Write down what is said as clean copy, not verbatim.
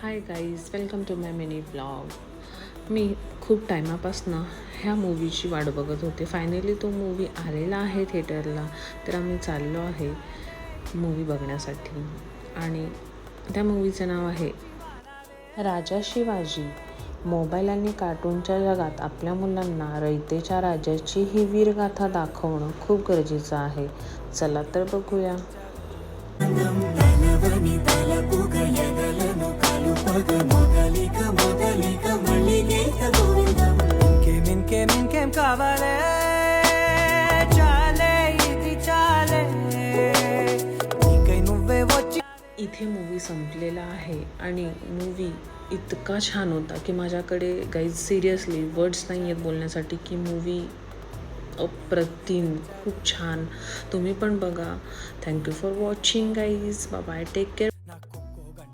High guys, welcome to my mini blog. मी खूप टायमापासून ह्या मूवीची वाट बघत होते. फायनली तो मूवी आलेला आहे थिएटरला, तर आम्ही चाललो आहे मूवी बघण्यासाठी. आणि त्या मूवीचं नाव आहे राजा शिवाजी. मोबाईल आणि कार्टूनच्या जगात आपल्या मुलांना रयतेच्या राजाची ही वीरगाथा दाखवणं खूप गरजेचं आहे. चला तर बघूया. इथे मूवी संपलेला आहे आणि मूवी इतका छान होता की माझ्याकडे गाईज सिरियसली वर्ड्स नाही आहेत बोलण्यासाठी की मूवी अप्रतिम, खूप छान. तुम्ही पण बघा. Thank you for watching guys. Bye bye, take care.